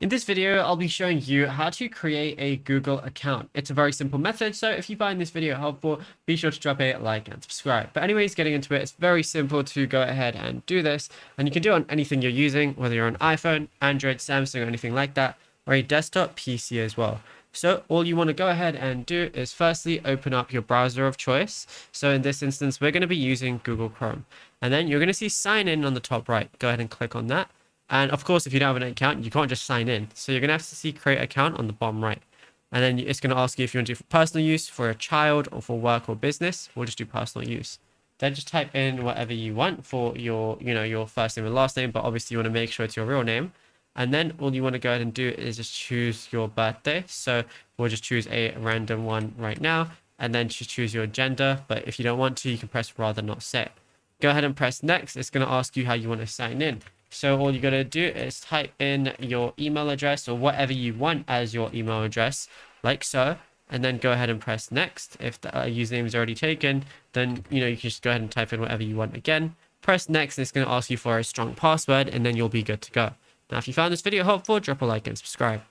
In this video, I'll be showing you how to create a Google account. It's a very simple method, so if you find this video helpful, be sure to drop a like and subscribe. But anyways, getting into it, it's very simple to go ahead and do this, and you can do it on anything you're using, whether you're on iPhone, Android, Samsung, or anything like that, or a desktop PC as well. So all you want to go ahead and do is firstly open up your browser of choice. So in this instance, we're going to be using Google Chrome. And then you're going to see sign in on the top right. Go ahead and click on that. And of course, if you don't have an account, you can't just sign in. So you're going to have to see create account on the bottom right. And then it's going to ask you if you want to do for personal use, for a child, or for work or business. We'll just do personal use. Then just type in whatever you want for your, your first name and last name, but obviously you want to make sure it's your real name. And then all you want to go ahead and do is just choose your birthday. So we'll just choose a random one right now, and then just choose your gender. But if you don't want to, you can press rather not set. Go ahead and press next. It's going to ask you how you want to sign in. So all you got to do is type in your email address or whatever you want as your email address, like so, and then go ahead and press next. If the username is already taken, then you can just go ahead and type in whatever you want again. Press next, and it's going to ask you for a strong password, and then you'll be good to go. Now, if you found this video helpful, drop a like and subscribe.